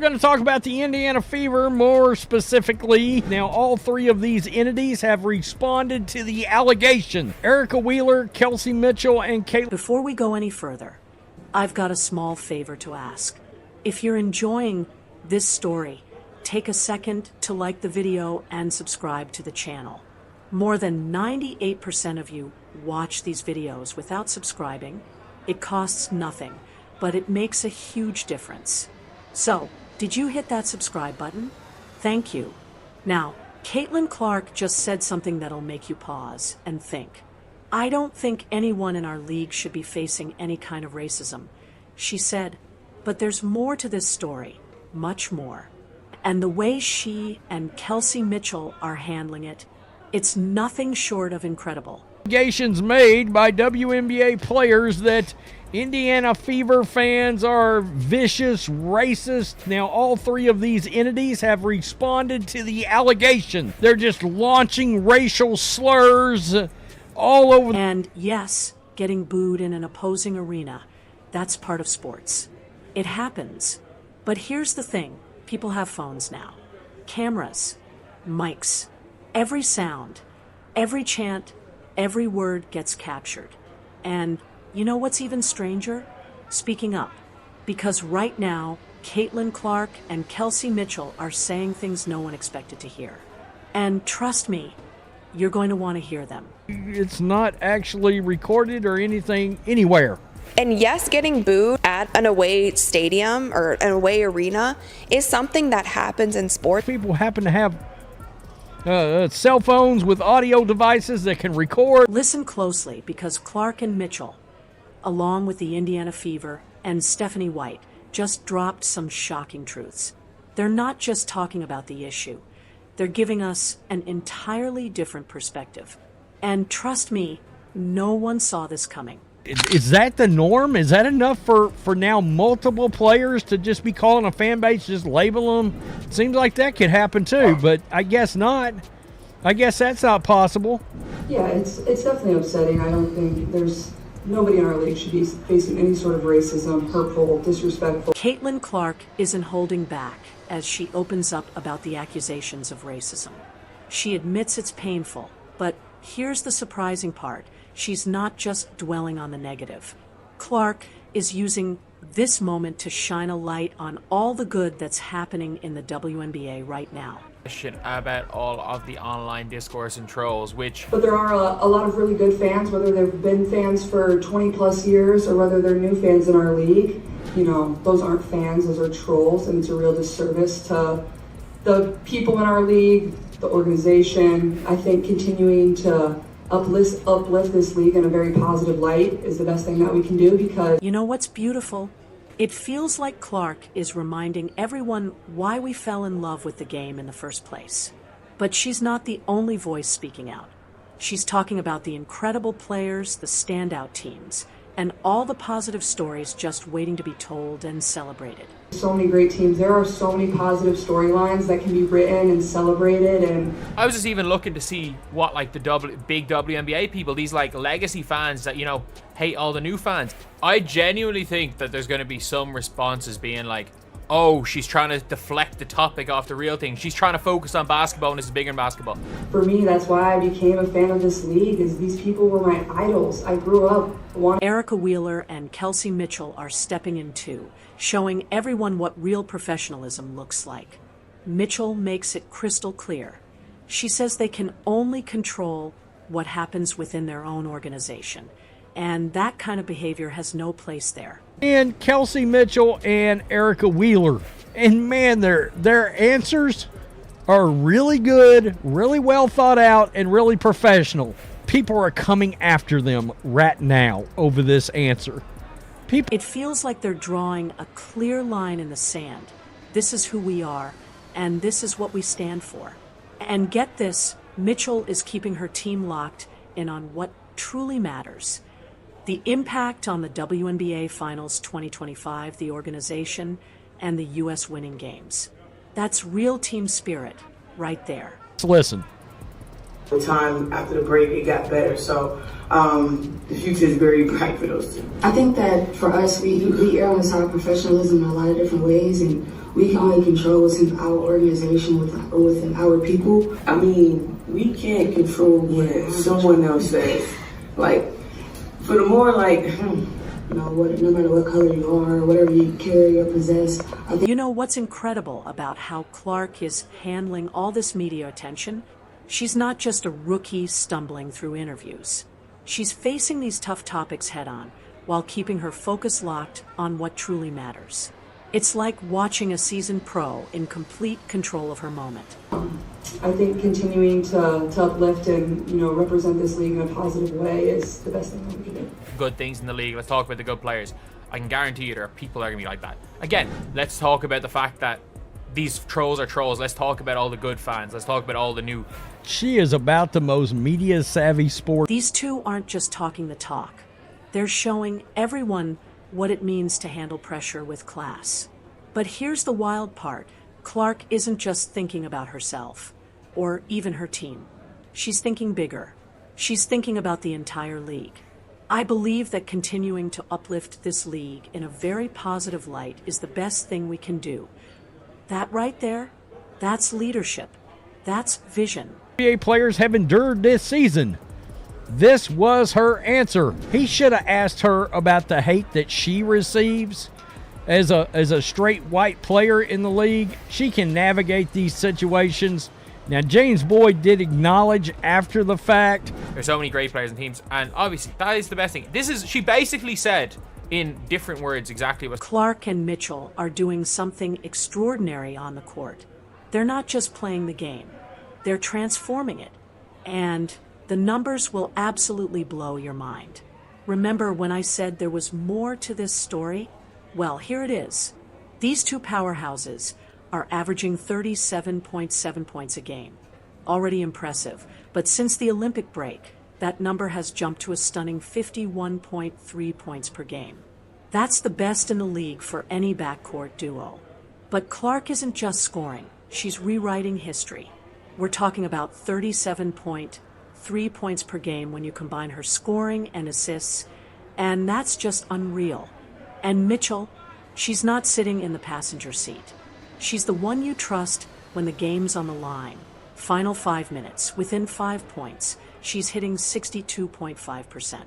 We're going to talk about the Indiana Fever more specifically. Now, all three of these entities have responded to the allegation. Erica Wheeler, Kelsey Mitchell, and Caitlin. Before we go any further, I've got a small favor to ask. If you're enjoying this story, take a second to like the video and subscribe to the channel. More than 98% of you watch these videos without subscribing. It costs nothing, but it makes a huge difference. So, did you hit that subscribe button? Thank you. Now, Caitlin Clark just said something that'll make you pause and think. I don't think anyone in our league should be facing any kind of racism. She said, but there's more to this story, much more. And the way she and Kelsey Mitchell are handling it, it's nothing short of incredible. Allegations made by WNBA players that Indiana Fever fans are vicious, racist. Now, all three of these entities have responded to the allegation. They're just launching racial slurs all over. And yes, getting booed in an opposing arena, that's part of sports. It happens. But here's the thing. People have phones now. Cameras, mics, every sound, every chant, every word gets captured. And you know what's even stranger? Speaking up. Because right now, Caitlin Clark and Kelsey Mitchell are saying things no one expected to hear. And trust me, you're going to want to hear them. It's not actually recorded or anything anywhere. And yes, getting booed at an away stadium or an away arena is something that happens in sports. People happen to have cell phones with audio devices that can record. Listen closely, because Clark and Mitchell, along with the Indiana Fever and Stephanie White, just dropped some shocking truths. They're not just talking about the issue. They're giving us an entirely different perspective. And trust me, no one saw this coming. Is that the norm? Is that enough for now multiple players to just be calling a fan base, just label them? Seems like that could happen too, but I guess not. I guess that's not possible. Yeah, it's definitely upsetting. I don't think nobody in our league should be facing any sort of racism, hurtful, disrespectful. Caitlin Clark isn't holding back as she opens up about the accusations of racism. She admits it's painful, but here's the surprising part. She's not just dwelling on the negative. Clark is using this moment to shine a light on all the good that's happening in the WNBA right now. About all of the online discourse and trolls, But there are a lot of really good fans, whether they've been fans for 20 plus years or whether they're new fans in our league. You know, those aren't fans, those are trolls, and it's a real disservice to the people in our league, the organization. I think continuing to uplift this league in a very positive light is the best thing that we can do, because you know what's beautiful? It feels like Clark is reminding everyone why we fell in love with the game in the first place. But she's not the only voice speaking out. She's talking about the incredible players, the standout teams, and all the positive stories just waiting to be told and celebrated. So many great teams. There are so many positive storylines that can be written and celebrated. And I was just even looking to see what like the big WNBA people, these like legacy fans that, you know, hate all the new fans. I genuinely think that there's going to be some responses being like, oh, she's trying to deflect the topic off the real thing. She's trying to focus on basketball, and this is bigger than basketball. For me, that's why I became a fan of this league, is these people were my idols. I grew up wanting. Erica Wheeler and Kelsey Mitchell are stepping in too, showing everyone what real professionalism looks like. Mitchell makes it crystal clear. She says they can only control what happens within their own organization, and that kind of behavior has no place there. And Kelsey Mitchell and Erica Wheeler. And man, their answers are really good, really well thought out, and really professional. People are coming after them right now over this answer. It feels like they're drawing a clear line in the sand. This is who we are, and this is what we stand for. And get this, Mitchell is keeping her team locked in on what truly matters. The impact on the WNBA Finals 2025, the organization, and the U.S. winning games. That's real team spirit right there. Let's listen. The time after the break, it got better. So the future is very bright for those two. I think that for us, we err on the side of professionalism in a lot of different ways, and we can only control what's in our organization, within our people. I mean, we can't control what someone else says. Like, for the more like, no matter what color you are, whatever you carry or possess. You know what's incredible about how Clark is handling all this media attention? She's not just a rookie stumbling through interviews. She's facing these tough topics head on while keeping her focus locked on what truly matters. It's like watching a seasoned pro in complete control of her moment. I think continuing to uplift and represent this league in a positive way is the best thing that we can do. Good things in the league. Let's talk about the good players. I can guarantee you there are people that are going to be like that. Again, let's talk about the fact that these trolls are trolls. Let's talk about all the good fans. Let's talk about all the new. She is about the most media-savvy sport. These two aren't just talking the talk. They're showing everyone what it means to handle pressure with class. But here's the wild part. Clark isn't just thinking about herself, or even her team. She's thinking bigger. She's thinking about the entire league. I believe that continuing to uplift this league in a very positive light is the best thing we can do. That right there, that's leadership. That's vision. NBA players have endured this season. This was her answer. He should have asked her about the hate that she receives as a straight white player in the league. She can navigate these situations. Now, James Boyd did acknowledge after the fact. There's so many great players and teams, and obviously that is the best thing. She basically said in different words exactly what Clark and Mitchell are doing something extraordinary on the court. They're not just playing the game. They're transforming it. And the numbers will absolutely blow your mind. Remember when I said there was more to this story? Well, here it is. These two powerhouses are averaging 37.7 points a game. Already impressive, but since the Olympic break, that number has jumped to a stunning 51.3 points per game. That's the best in the league for any backcourt duo. But Clark isn't just scoring, she's rewriting history. We're talking about 37.3 points per game when you combine her scoring and assists, and that's just unreal. And Mitchell, she's not sitting in the passenger seat. She's the one you trust when the game's on the line. Final 5 minutes, within 5 points, she's hitting 62.5%.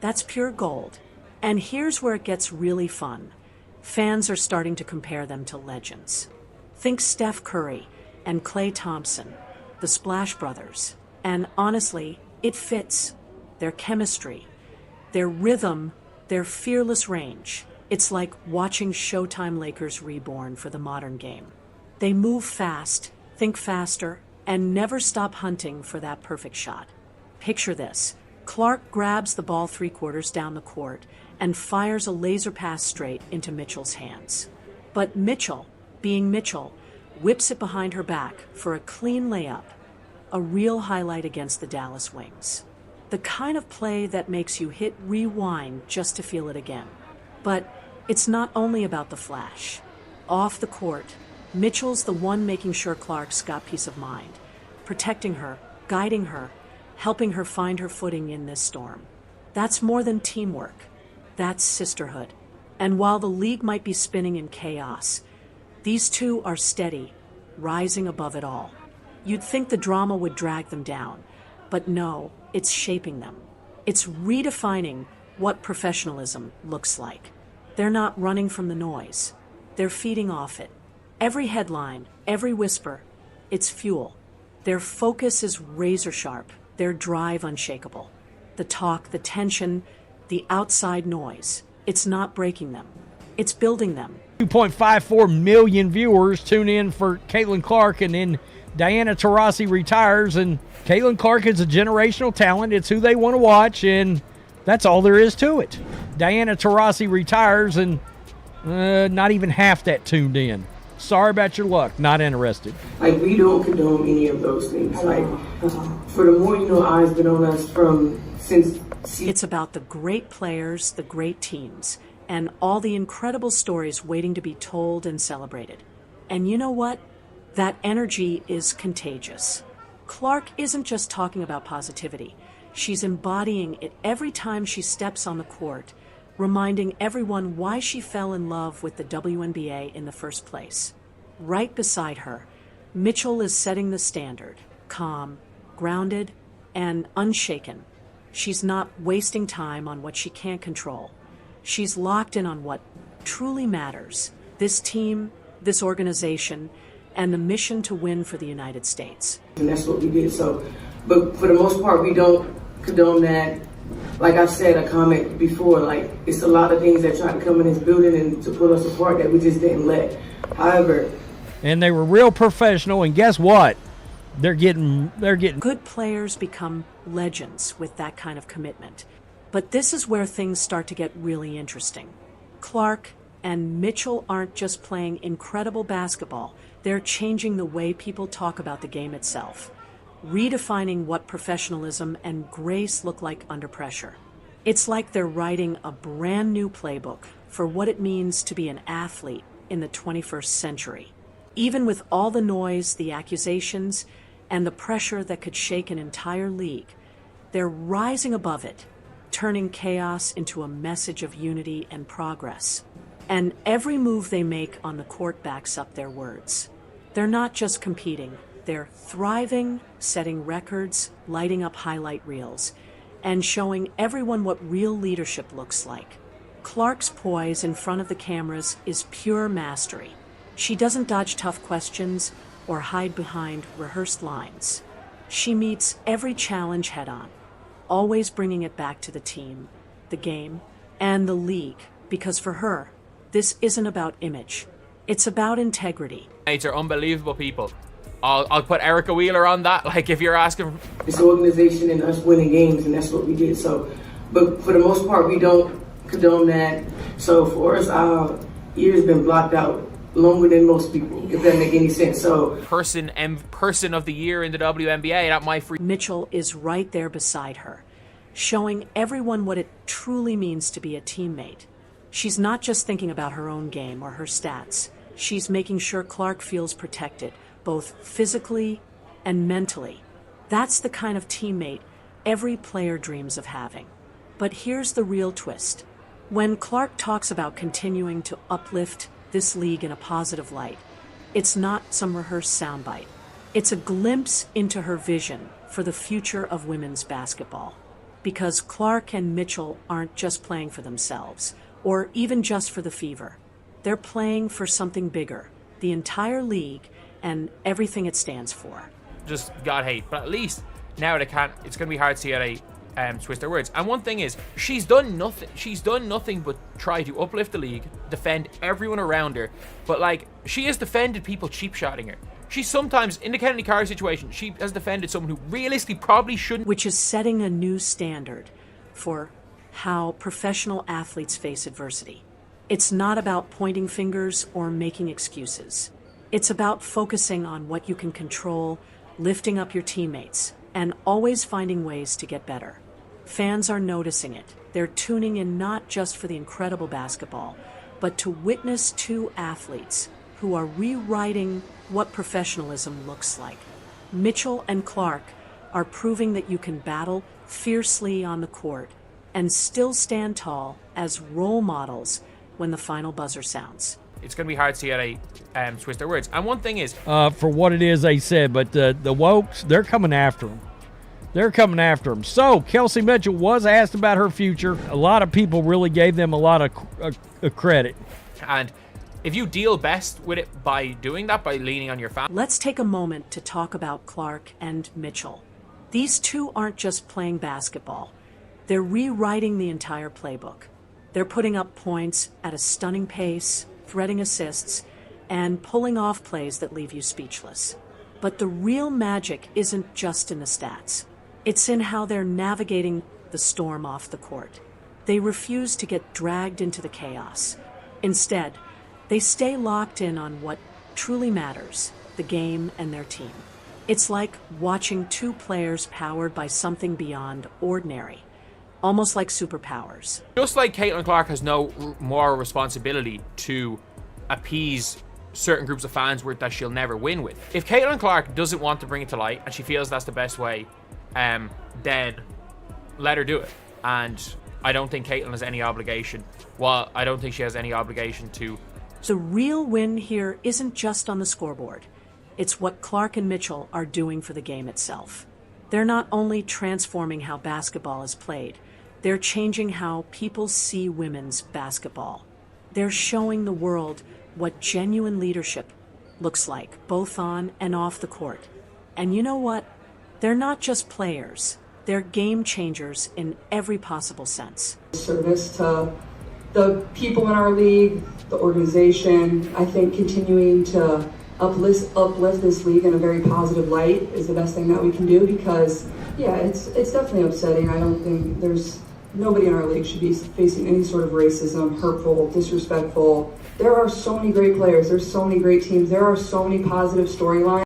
That's pure gold. And here's where it gets really fun. Fans are starting to compare them to legends. Think Steph Curry and Klay Thompson, the Splash Brothers. And honestly, it fits. Their chemistry, their rhythm, their fearless range. It's like watching Showtime Lakers reborn for the modern game. They move fast, think faster, and never stop hunting for that perfect shot. Picture this. Clark grabs the ball 3/4 down the court and fires a laser pass straight into Mitchell's hands. But Mitchell, being Mitchell, whips it behind her back for a clean layup, a real highlight against the Dallas Wings. The kind of play that makes you hit rewind just to feel it again. But it's not only about the flash. Off the court, Mitchell's the one making sure Clark's got peace of mind, protecting her, guiding her, helping her find her footing in this storm. That's more than teamwork. That's sisterhood. And while the league might be spinning in chaos, these two are steady, rising above it all. You'd think the drama would drag them down, but no, it's shaping them. It's redefining what professionalism looks like. They're not running from the noise. They're feeding off it. Every headline, every whisper, it's fuel. Their focus is razor sharp, their drive unshakable. The talk, the tension, the outside noise, it's not breaking them. It's building them. 2.54 million viewers tune in for Caitlin Clark, and then Diana Taurasi retires, and Caitlin Clark is a generational talent. It's who they want to watch, and that's all there is to it. Diana Taurasi retires, and not even half that tuned in. Sorry about your luck. Not interested. Like, we don't condone any of those things. Like, for the more eyes been on us since. It's about the great players, the great teams, and all the incredible stories waiting to be told and celebrated. And you know what? That energy is contagious. Clark isn't just talking about positivity. She's embodying it every time she steps on the court, reminding everyone why she fell in love with the WNBA in the first place. Right beside her, Mitchell is setting the standard, calm, grounded, and unshaken. She's not wasting time on what she can't control. She's locked in on what truly matters: this team, this organization, and the mission to win for the United States. And that's what we did. So, but for the most part, we don't condone that. Like I've said a comment before, like it's a lot of things that try to come in this building and to pull us apart that we just didn't let. However, And they were real professional, and guess what? They're getting Good players become legends with that kind of commitment. But this is where things start to get really interesting. Clark and Mitchell aren't just playing incredible basketball, they're changing the way people talk about the game itself, redefining what professionalism and grace look like under pressure. It's like they're writing a brand new playbook for what it means to be an athlete in the 21st century. Even with all the noise, the accusations, and the pressure that could shake an entire league, they're rising above it, turning chaos into a message of unity and progress. And every move they make on the court backs up their words. They're not just competing, they're thriving, setting records, lighting up highlight reels, and showing everyone what real leadership looks like. Clark's poise in front of the cameras is pure mastery. She doesn't dodge tough questions or hide behind rehearsed lines. She meets every challenge head-on, always bringing it back to the team, the game, and the league, because for her, this isn't about image. It's about integrity. Mates are unbelievable people. I'll put Erica Wheeler on that. Like, if you're asking, this organization and us winning games, and that's what we did. So, but for the most part, we don't condone that. So for us, our ears been blocked out longer than most people, if that make any sense. So person of the year in the WNBA, not my free. Mitchell is right there beside her, showing everyone what it truly means to be a teammate. She's not just thinking about her own game or her stats. She's making sure Clark feels protected, both physically and mentally. That's the kind of teammate every player dreams of having. But here's the real twist. When Clark talks about continuing to uplift this league in a positive light, it's not some rehearsed soundbite. It's a glimpse into her vision for the future of women's basketball. Because Clark and Mitchell aren't just playing for themselves, or even just for the Fever. They're playing for something bigger, the entire league and everything it stands for. Just God hate, but at least now they can't. It's going to be hard to see how they twist their words. And one thing is, she's done nothing. She's done nothing but try to uplift the league, defend everyone around her. But like, she has defended people cheap shotting her. She sometimes, in the Kennedy Carter situation, she has defended someone who realistically probably shouldn't. Which is setting a new standard for how professional athletes face adversity. It's not about pointing fingers or making excuses. It's about focusing on what you can control, lifting up your teammates, and always finding ways to get better. Fans are noticing it. They're tuning in not just for the incredible basketball, but to witness two athletes who are rewriting what professionalism looks like. Mitchell and Clark are proving that you can battle fiercely on the court and still stand tall as role models when the final buzzer sounds. It's going to be hard to see how they twist their words. And one thing is, for what it is they said, but the Wokes, they're coming after them. They're coming after them. So, Kelsey Mitchell was asked about her future. A lot of people really gave them a lot of credit. And if you deal best with it by doing that, by leaning on your family. Let's take a moment to talk about Clark and Mitchell. These two aren't just playing basketball. They're rewriting the entire playbook. They're putting up points at a stunning pace, threading assists, and pulling off plays that leave you speechless. But the real magic isn't just in the stats. It's in how they're navigating the storm off the court. They refuse to get dragged into the chaos. Instead, they stay locked in on what truly matters, the game and their team. It's like watching two players powered by something beyond ordinary, almost like superpowers. Just like Caitlin Clark has no moral responsibility to appease certain groups of fans that she'll never win with. If Caitlin Clark doesn't want to bring it to light and she feels that's the best way, then let her do it. And I don't think Caitlin has any obligation. Well, I don't think she has any obligation to The real win here isn't just on the scoreboard. It's what Clark and Mitchell are doing for the game itself. They're not only transforming how basketball is played, they're changing how people see women's basketball. They're showing the world what genuine leadership looks like, both on and off the court. And you know what? They're not just players. They're game changers in every possible sense. Service to the people in our league, the organization. I think continuing to uplift this league in a very positive light is the best thing that we can do, because yeah, it's definitely upsetting. I don't think nobody in our league should be facing any sort of racism, hurtful, disrespectful. There are so many great players, there's so many great teams, there are so many positive storylines.